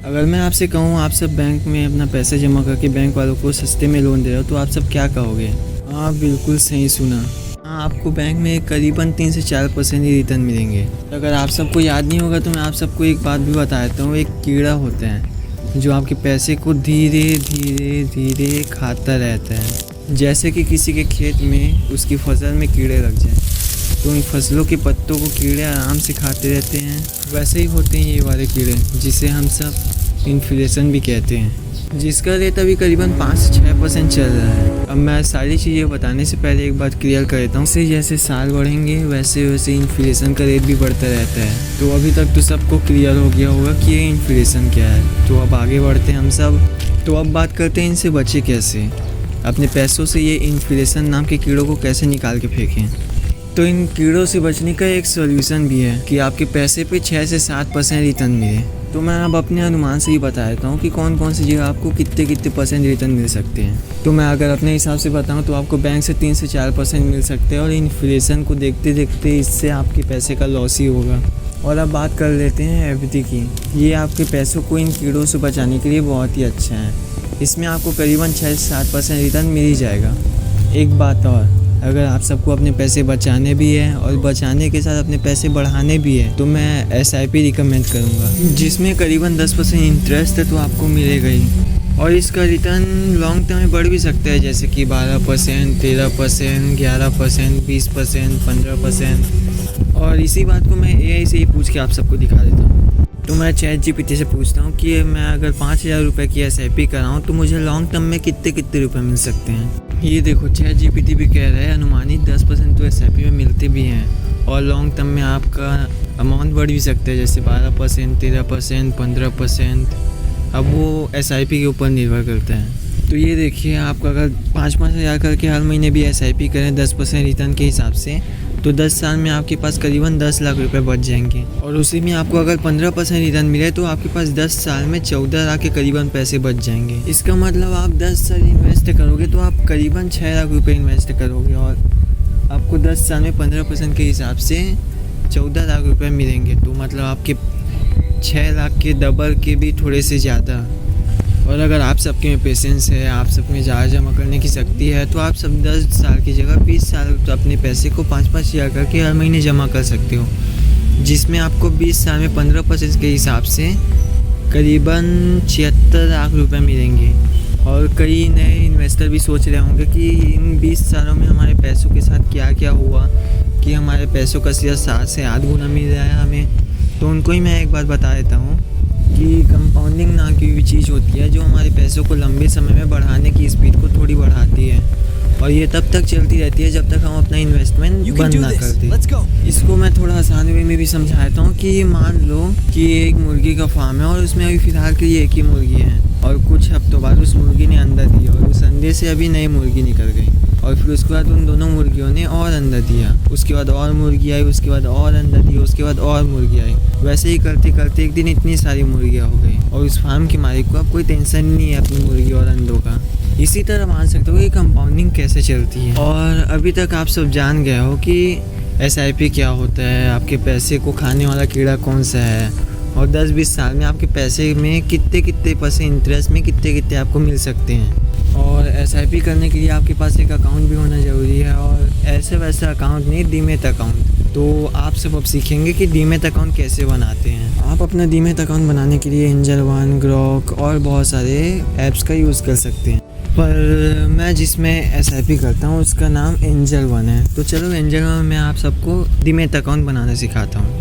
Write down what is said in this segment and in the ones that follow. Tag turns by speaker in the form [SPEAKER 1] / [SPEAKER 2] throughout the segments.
[SPEAKER 1] अगर मैं आपसे कहूँ आप सब बैंक में अपना पैसा जमा करके बैंक वालों को सस्ते में लोन दे रहे हो तो आप सब क्या कहोगे? हाँ, बिल्कुल सही सुना। हाँ, आपको बैंक में करीबन 3 से 4% ही रिटर्न मिलेंगे। अगर आप सबको याद नहीं होगा तो मैं आप सबको एक बात भी बता देता हूँ। एक कीड़ा होता है जो आपके पैसे को धीरे धीरे धीरे खाता रहता है। जैसे कि किसी के खेत में उसकी फसल में कीड़े लग जाए तो उन फसलों के पत्तों को कीड़े आराम से खाते रहते हैं। वैसे ही होते हैं ये वाले कीड़े, जिसे हम सब इन्फ्लेशन भी कहते हैं, जिसका रेट अभी करीबन 5 से 6% चल रहा है। अब मैं सारी चीज़ें बताने से पहले एक बात क्लियर कर देता हूँ। जैसे जैसे साल बढ़ेंगे वैसे वैसे इन्फ्लेशन का रेट भी बढ़ता रहता है। तो अभी तक तो सबको क्लियर हो गया होगा कि ये इन्फ्लेशन क्या है। तो अब आगे बढ़ते हैं हम सब। तो अब बात करते हैं इनसे बचे कैसे, अपने पैसों से ये इन्फ्लेशन नाम के कीड़ों को कैसे निकाल के फेंकें। तो इन कीड़ों से बचने का एक सॉल्यूशन भी है कि आपके पैसे पे 6 से 7% रिटर्न मिले। तो मैं अब अपने अनुमान से ही बता देता हूँ कि कौन कौन सी जगह आपको कितने परसेंट रिटर्न मिल सकते हैं। तो मैं अगर अपने हिसाब से बताऊँ तो आपको बैंक से 3 से 4% मिल सकते हैं और इन्फ्लेशन को देखते देखते इससे आपके पैसे का लॉस ही होगा। और अब बात कर लेते हैं एफडी की। ये आपके पैसों को इन कीड़ों से बचाने के लिए बहुत ही अच्छा है। इसमें आपको करीबन 6 से 7% रिटर्न मिल ही जाएगा। एक बात और, अगर आप सबको अपने पैसे बचाने भी है और बचाने के साथ अपने पैसे बढ़ाने भी है तो मैं SIP रिकमेंड करूँगा, जिसमें करीबन 10% इंटरेस्ट है तो आपको मिलेगा ही। और इसका रिटर्न लॉन्ग टर्म में बढ़ भी सकता है, जैसे कि 12%, 13%, 11%, 20%, 15%। और इसी बात को मैं AI से ही पूछ के आप सबको दिखा देता हूँ। तो मैं ChatGPT से पूछता हूँ कि मैं अगर 5,000 रुपये की SIP कराऊँ तो मुझे लॉन्ग टर्म में कितने रुपए मिल सकते हैं। ये देखो ChatGPT भी कह रहा है अनुमानित 10% तो SIP में मिलते भी हैं और लॉन्ग टर्म में आपका अमाउंट बढ़ भी सकता है, जैसे 12%, 13%, 15%। अब वो SIP के ऊपर निर्भर करता है। तो ये देखिए, आप अगर 5-5 हज़ार करके हर महीने भी SIP करें 10% रिटर्न के हिसाब से तो 10 साल में आपके पास करीबन 10 लाख रुपए बच जाएंगे। और उसी में आपको अगर 15% रिटर्न मिले तो आपके पास 10 साल में 14 लाख के करीबन पैसे बच जाएंगे। इसका मतलब आप 10 साल इन्वेस्ट करोगे तो आप करीबन 6 लाख रुपए इन्वेस्ट करोगे और आपको 10 साल में 15% के हिसाब से 14 लाख रुपए मिलेंगे। तो मतलब आपके 6 लाख के डबल के भी थोड़े से ज़्यादा। और अगर आप सबके में पेशेंस है, आप सब में ज़्यादा जमा करने की शक्ति है तो आप सब 10 साल की जगह 20 साल तो अपने पैसे को 5-5 हज़ार करके हर महीने जमा कर सकते हो, जिसमें आपको 20 साल में 15% के हिसाब से करीबन 76 लाख रुपए मिलेंगे। और कई नए इन्वेस्टर भी सोच रहे होंगे कि इन 20 सालों में हमारे पैसों के साथ क्या क्या हुआ कि हमारे पैसों का सिर्फ 7 से 8 गुना मिल रहा है हमें। तो उनको ही मैं एक बात बता देता हूँ कि कंपाउंडिंग नाम की भी चीज़ होती है जो हमारे पैसों को लंबे समय में बढ़ाने की स्पीड को थोड़ी बढ़ाती है और ये तब तक चलती रहती है जब तक हम अपना इन्वेस्टमेंट बंद ना कर दें। इसको मैं थोड़ा आसान वे में भी समझाता हूँ कि मान लो कि एक मुर्गी का फार्म है और उसमें अभी फ़िलहाल के लिए एक ही मुर्गी है और कुछ हफ्तों बाद उस मुर्गी ने अंडा दिया और उस अंडे से अभी नई मुर्गी निकल गई और फिर उसके बाद उन दोनों मुर्गियों ने और अंडा दिया, उसके बाद और मुर्गी आई, उसके बाद और अंडा दिया, उसके बाद और मुर्गी आई। वैसे ही करते करते एक दिन इतनी सारी मुर्गियाँ हो गई और उस फार्म के मालिक को अब कोई टेंशन नहीं है अपनी मुर्गी और अंडों का। इसी तरह मान सकते हो कि कंपाउंडिंग कैसे चलती है। और अभी तक आप सब जान गए हो कि SIP क्या होता है, आपके पैसे को खाने वाला कीड़ा कौन सा है और 10-20 साल में आपके पैसे में कितने परसेंट इंटरेस्ट में कितने आपको मिल सकते हैं। और SIP करने के लिए आपके पास एक अकाउंट भी होना ज़रूरी है और ऐसे वैसे अकाउंट नहीं, डीमैट अकाउंट। तो आप सब अब सीखेंगे कि डीमैट अकाउंट कैसे बनाते हैं। आप अपना डीमैट अकाउंट बनाने के लिए एंजल वन, ग्रॉक और बहुत सारे ऐप्स का यूज़ कर सकते हैं, पर मैं जिसमें SIP करता हूँ उसका नाम एंजल वन है। तो चलो एंजल वन में आप सबको डीमैट अकाउंट बनाना सिखाता हूँ।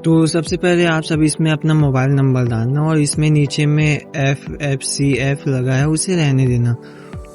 [SPEAKER 1] तो सबसे पहले आप सब इसमें अपना मोबाइल नंबर डालना और इसमें नीचे में FFCF लगा है उसे रहने देना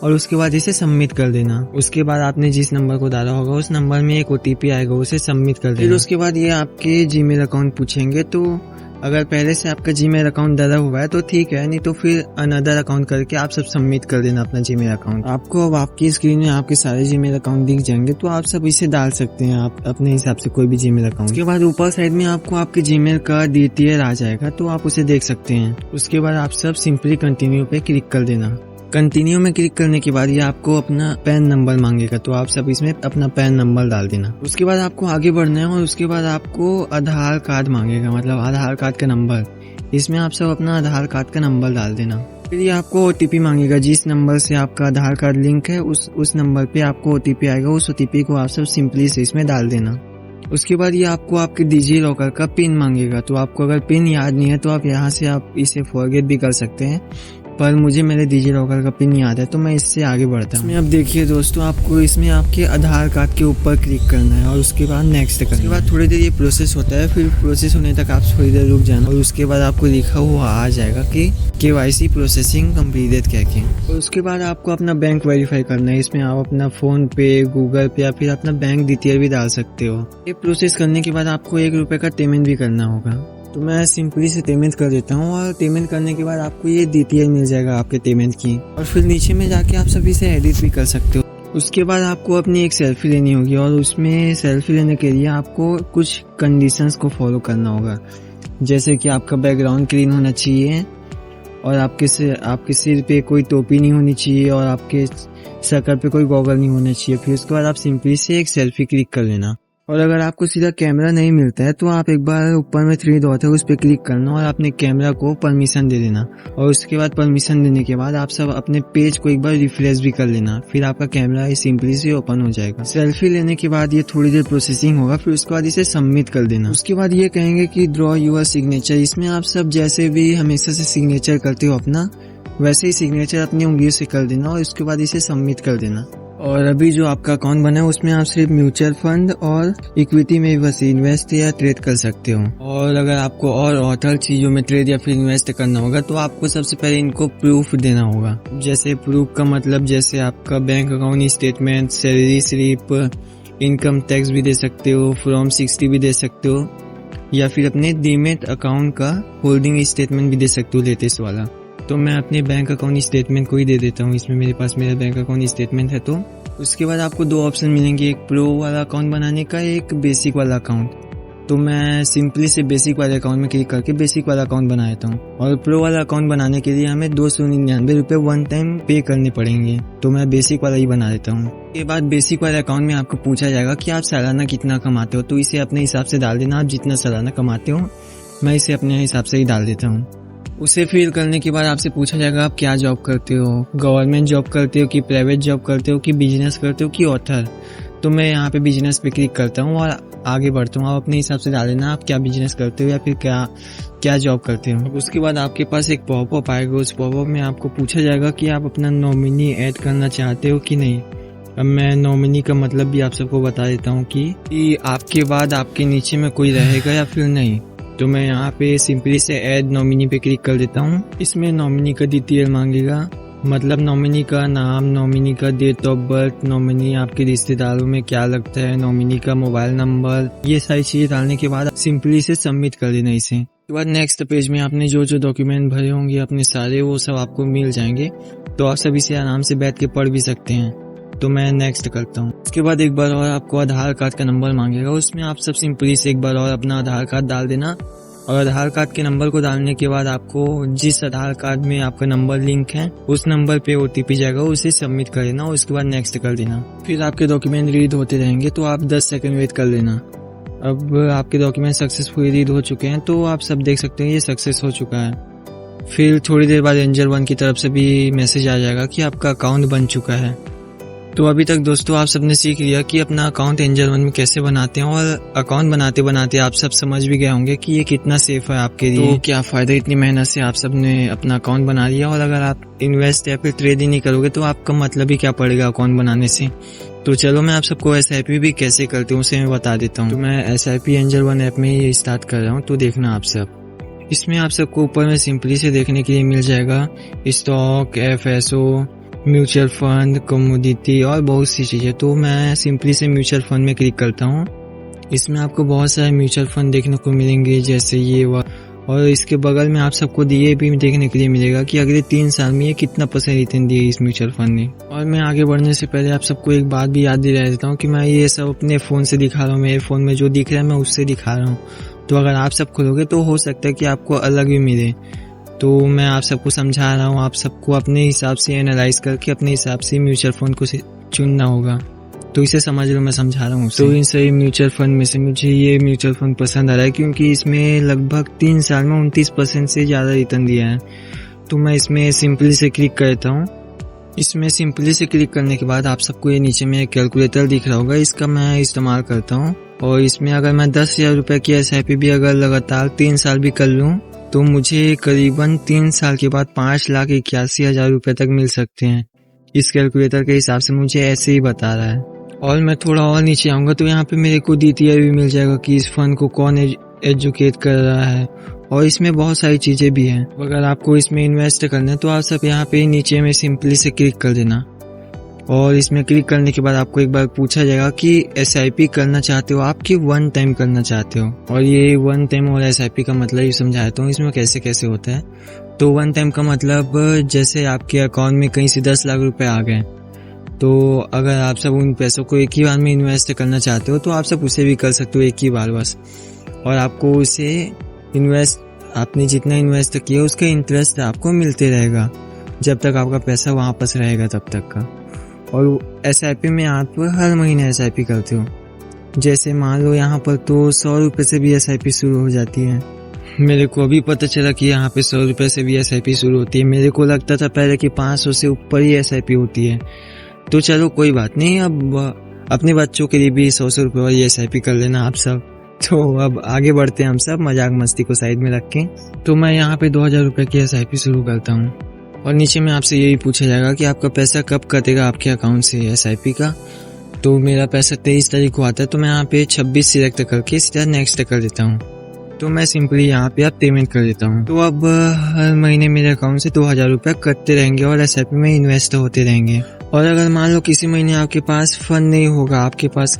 [SPEAKER 1] और उसके बाद इसे सबमिट कर देना। उसके बाद आपने जिस नंबर को डाला होगा उस नंबर में एक OTP आएगा, उसे सबमिट कर देना। फिर उसके बाद ये आपके जीमेल अकाउंट पूछेंगे, तो अगर पहले से आपका जीमेल अकाउंट डाला हुआ है तो ठीक है, नहीं तो फिर अनदर अकाउंट करके आप सब सबमिट कर देना अपना जीमेल अकाउंट। आपको अब आपकी स्क्रीन में आपके सारे जीमेल अकाउंट दिख जाएंगे, तो आप सब इसे डाल सकते हैं आप अपने हिसाब से कोई भी जीमेल अकाउंट। उसके बाद ऊपर साइड में आपको आपके जीमेल का डिटेल आ जाएगा, तो आप उसे देख सकते हैं। उसके बाद आप सब सिंपली कंटिन्यू पे क्लिक कर देना कंटिन्यू में क्लिक करने के बाद ये आपको अपना पैन नंबर मांगेगा, तो आप सब इसमें अपना पैन नंबर डाल देना। उसके बाद आपको आगे बढ़ना है और उसके बाद आपको आधार कार्ड मांगेगा, मतलब आधार कार्ड का नंबर। इसमें आप सब अपना आधार कार्ड का नंबर डाल देना। फिर ये आपको OTP मांगेगा, जिस नंबर से आपका आधार कार्ड लिंक है उस नंबर पे आपको OTP आएगा। उस OTP को आप सब सिंपली से इसमें डाल देना। उसके बाद ये आपको आपके डिजी लॉकर का पिन मांगेगा, तो आपको अगर पिन याद नहीं है तो आप यहाँ से आप इसे फॉरगेट भी कर सकते हैं, पर मुझे मेरे डिजी लॉकर का पिन याद है तो मैं इससे आगे बढ़ता हूँ। इसमें अब देखिए दोस्तों, आपको इसमें आपके आधार कार्ड के ऊपर क्लिक करना है और उसके बाद नेक्स्ट करना है। उसके बाद थोड़ी देर ये प्रोसेस होता है, फिर प्रोसेस होने तक आप थोड़ी देर रुक जाना और उसके बाद आपको लिखा हुआ आ जाएगा कि KYC प्रोसेसिंग कम्प्लीटेड कह के। और उसके बाद आपको अपना बैंक वेरीफाई करना है। इसमें आप अपना फोन पे, गूगल पे या फिर अपना बैंक डिटेल भी डाल सकते हो। ये प्रोसेस करने के बाद आपको ₹1 का पेमेंट भी करना होगा, तो मैं सिंपली से पेमेंट कर देता हूँ। और पेमेंट करने के बाद आपको ये डिटेल मिल जाएगा आपके पेमेंट की, और फिर नीचे में जाके आप सभी से एडिट भी कर सकते हो। उसके बाद आपको अपनी एक सेल्फी लेनी होगी और उसमें सेल्फी लेने के लिए आपको कुछ कंडीशंस को फॉलो करना होगा, जैसे कि आपका बैकग्राउंड क्लीन होना चाहिए और आपके सिर पे कोई टोपी नहीं होनी चाहिए और आपके शक्ल पे कोई गॉगल नहीं होना चाहिए। फिर उसके बाद आप सिंपली से एक सेल्फी क्लिक कर लेना। और अगर आपको सीधा कैमरा नहीं मिलता है तो आप एक बार ऊपर में 3 डॉट है उस पर क्लिक करना और अपने कैमरा को परमिशन दे देना। और उसके बाद परमिशन देने के बाद आप सब अपने पेज को एक बार रिफ्रेश भी कर लेना, फिर आपका कैमरा सिंपली से ओपन हो जाएगा। सेल्फी लेने के बाद ये थोड़ी देर प्रोसेसिंग होगा, फिर उसके बाद इसे सबमिट कर देना। उसके बाद ये कहेंगे कि ड्रॉ यूर सिग्नेचर। इसमें आप सब जैसे भी हमेशा से सिग्नेचर करते हो अपना, वैसे ही सिग्नेचर अपनी उंगलियों से कर देना और उसके बाद इसे सबमिट कर देना। और अभी जो आपका अकाउंट बना है उसमें आप सिर्फ म्यूचुअल फंड और इक्विटी में बस इन्वेस्ट या ट्रेड कर सकते हो। और अगर आपको और अदर चीजों में ट्रेड या फिर इन्वेस्ट करना होगा तो आपको सबसे पहले इनको प्रूफ देना होगा। जैसे प्रूफ का मतलब जैसे आपका bank account statement, salary slip, income tax भी दे सकते हो, फॉर्म 60 भी दे सकते हो, या फिर अपने डीमेट अकाउंट का होल्डिंग स्टेटमेंट भी दे सकते हो लेटेस्ट वाला। तो मैं अपने बैंक अकाउंट स्टेटमेंट को ही दे देता हूँ। इसमें मेरे पास मेरा बैंक अकाउंट स्टेटमेंट है। तो उसके बाद आपको 2 ऑप्शन मिलेंगे, एक प्रो वाला अकाउंट बनाने का, एक बेसिक वाला अकाउंट। तो मैं सिंपली से बेसिक वाले अकाउंट में क्लिक करके बेसिक वाला अकाउंट बना देता हूँ। और प्रो वाला अकाउंट बनाने के लिए हमें ₹299 वन टाइम पे करने पड़ेंगे, तो मैं बेसिक वाला ही बना देता हूँ। उसके बाद बेसिक वाले अकाउंट में आपको पूछा जाएगा कि आप सालाना कितना कमाते हो, तो इसे अपने हिसाब से डाल देना। आप जितना सालाना कमाते हो मैं इसे अपने हिसाब से ही डाल देता हूँ। उसे फिल करने के बाद आपसे पूछा जाएगा आप क्या जॉब करते हो, गवर्नमेंट जॉब करते हो कि प्राइवेट जॉब करते हो कि बिजनेस करते हो कि ऑथर। तो मैं यहाँ पे बिजनेस पे क्लिक करता हूँ और आगे बढ़ता हूँ। आप अपने हिसाब से डाल देना आप क्या बिजनेस करते हो या फिर क्या जॉब करते हो। उसके बाद आपके पास एक पॉपअप आएगा, उस पॉपअप में आपको पूछा जाएगा कि आप अपना नॉमिनी ऐड करना चाहते हो कि नहीं। अब मैं नॉमिनी का मतलब भी आप सबको बता देता हूँ कि आपके बाद आपके नीचे में कोई रहेगा या फिर नहीं। तो मैं यहाँ पे सिंपली से ऐड नॉमिनी पे क्लिक कर देता हूँ। इसमें नॉमिनी का डिटेल मांगेगा, मतलब नॉमिनी का नाम, नॉमिनी का डेट ऑफ बर्थ, नॉमिनी आपके रिश्तेदारों में क्या लगता है, नॉमिनी का मोबाइल नंबर, ये सारी चीजें डालने के बाद सिंपली से सबमिट कर देना इसे। उसके बाद नेक्स्ट पेज में आपने जो डॉक्यूमेंट भरे होंगे अपने सारे, वो सब आपको मिल जाएंगे। तो आप सभी से आराम से बैठ के पढ़ भी सकते हैं। तो मैं नेक्स्ट करता हूँ। उसके बाद एक बार और आपको आधार कार्ड का नंबर मांगेगा, उसमें आप सब सिंपली से एक बार और अपना आधार कार्ड डाल देना। और आधार कार्ड के नंबर को डालने के बाद आपको जिस आधार कार्ड में आपका नंबर लिंक है उस नंबर पे OTP जाएगा, उसे सबमिट कर देना और उसके बाद नेक्स्ट कर देना। फिर आपके डॉक्यूमेंट रीड होते रहेंगे, तो आप 10 सेकंड वेट कर लेना। अब आपके डॉक्यूमेंट सक्सेसफुली रीड हो चुके हैं, तो आप सब देख सकते हैं ये सक्सेस हो चुका है। फिर थोड़ी देर बाद एंजल वन की तरफ से भी मैसेज आ जाएगा कि आपका अकाउंट बन चुका है। तो अभी तक दोस्तों आप सबने सीख लिया कि अपना अकाउंट एंजल वन में कैसे बनाते हैं, और अकाउंट बनाते बनाते आप सब समझ भी गए होंगे कि ये कितना सेफ है आपके लिए। तो क्या फायदा, इतनी मेहनत से आप सबने अपना अकाउंट बना लिया, और अगर आप इन्वेस्ट या फिर ट्रेड ही नहीं करोगे तो आपका मतलब ही क्या पड़ेगा अकाउंट बनाने से। तो चलो मैं आप सबको SIP भी कैसे करते हूँ उसे मैं बता देता हूँ। तो मैं SIP एंजल वन ऐप में ही स्टार्ट कर रहा हूँ, तो देखना आप सब। इसमें आप सबको ऊपर में सिंपली से देखने के लिए मिल जाएगा stock, FSO, mutual fund, commodity और बहुत सी चीजें। तो मैं सिंपली से म्यूचुअल फंड में क्लिक करता हूँ। इसमें आपको बहुत सारे म्यूचुअल फंड देखने को मिलेंगे, जैसे ये और इसके बगल में आप सबको दिए भी देखने के लिए मिलेगा कि अगले 3 साल में ये कितना % रिटर्न दिए इस म्यूचुअल फंड ने। और मैं आगे बढ़ने से पहले आप सबको एक बात भी याद दिला देता हूँ कि मैं ये सब अपने फोन से दिखा रहा हूँ। मेरे फोन में जो दिख रहा है मैं उससे दिखा रहा हूँ। तो अगर आप सब खोलोगे तो हो सकता है कि आपको अलग भी मिले। तो मैं आप सबको समझा रहा हूँ, आप सबको अपने हिसाब से एनालाइज करके अपने हिसाब से म्यूचुअल फंड को चुनना होगा। तो इसे समझ लो, मैं समझा रहा हूँ। तो इन सभी म्यूचुअल फंड में से मुझे ये म्यूचुअल फंड पसंद आ रहा है क्योंकि इसमें लगभग 3 साल में 29% से ज़्यादा रिटर्न दिया है। तो मैं इसमें सिंपली से क्लिक करता हूँ। इसमें सिंपली से क्लिक करने के बाद आप सबको ये नीचे में कैलकुलेटर दिख रहा होगा, इसका मैं इस्तेमाल करता हूँ। और इसमें अगर मैं 10,000 रुपये की SIP भी अगर लगातार 3 साल भी कर लूँ तो मुझे करीबन 3 साल के बाद 5,81,000 रुपये तक मिल सकते हैं। इस कैलकुलेटर के हिसाब से मुझे ऐसे ही बता रहा है। और मैं थोड़ा और नीचे आऊँगा तो यहाँ पे मेरे को DTI भी मिल जाएगा कि इस फंड को कौन एजुकेट कर रहा है, और इसमें बहुत सारी चीज़ें भी हैं। अगर आपको इसमें इन्वेस्ट करना है तो आप सब यहाँ पे नीचे में सिंपली से क्लिक कर देना। और इसमें क्लिक करने के बाद आपको एक बार पूछा जाएगा कि SIP करना चाहते हो आप कि 1 टाइम करना चाहते हो। और ये 1 टाइम और SIP का मतलब ये समझाता हूँ इसमें कैसे कैसे होता है। तो 1 टाइम का मतलब जैसे आपके अकाउंट में कहीं से 10 लाख रुपए आ गए, तो अगर आप सब उन पैसों को एक ही बार में इन्वेस्ट करना चाहते हो तो आप सब उसे भी कर सकते हो एक ही बार बस। और आपको उसे आपने जितना इन्वेस्ट किया उसका इंटरेस्ट आपको मिलते रहेगा जब तक आपका पैसा वापस रहेगा तब तक का। और SIP में आप हर महीने SIP करते हो। जैसे मान लो यहाँ पर तो 100 रुपये से भी SIP शुरू हो जाती है। मेरे को अभी पता चला कि यहाँ पे 100 रुपये से भी SIP शुरू होती है। मेरे को लगता था पहले कि 500 से ऊपर ही SIP होती है। तो चलो कोई बात नहीं, अब अपने बच्चों के लिए भी 100 रुपये वाली SIP कर लेना आप सब। तो अब आगे बढ़ते हैं हम सब, मजाक मस्ती को साइड में रख के। तो मैं यहाँ पे 2,000 रुपये की SIP शुरू करता हूँ। और नीचे में आपसे यही पूछा जाएगा कि आपका पैसा कब कटेगा आपके अकाउंट से SIP का। तो मेरा पैसा 23 तारीख को आता है, तो मैं यहाँ पे 26 सिलेक्ट करके सीधा नेक्स्ट कर देता हूँ। तो मैं सिंपली यहाँ पे आप पेमेंट कर देता हूँ। तो अब हर महीने मेरे अकाउंट से 2,000 रुपये कटते रहेंगे और SIP में इन्वेस्ट होते रहेंगे। और अगर मान लो किसी महीने आपके पास फंड नहीं होगा,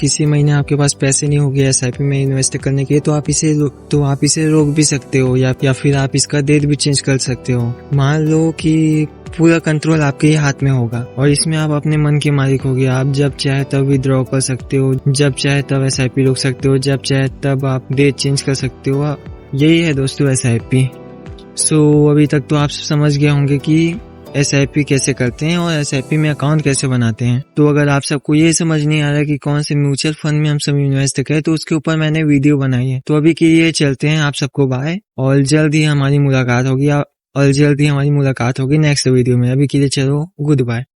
[SPEAKER 1] किसी महीने आपके पास पैसे नहीं होंगे SIP में इन्वेस्ट करने के लिए, तो आप इसे रोक भी सकते हो या फिर आप इसका डेट भी चेंज कर सकते हो। मान लो कि पूरा कंट्रोल आपके ही हाथ में होगा और इसमें आप अपने मन के मालिक होगे। आप जब चाहे तब विड्रॉ कर सकते हो, जब चाहे तब SIP रोक सकते हो, जब चाहे तब आप डेट चेंज कर सकते हो। यही है दोस्तों SIP। अभी तक तो आप समझ गए होंगे कि SIP कैसे करते हैं और SIP में अकाउंट कैसे बनाते हैं। तो अगर आप सबको ये समझ नहीं आ रहा कि कौन से म्यूचुअल फंड में हम सब इन्वेस्ट करें तो उसके ऊपर मैंने वीडियो बनाई है। तो अभी के लिए चलते हैं, आप सबको बाय, और जल्द ही हमारी मुलाकात होगी नेक्स्ट वीडियो में। अभी के लिए चलो गुड बाय।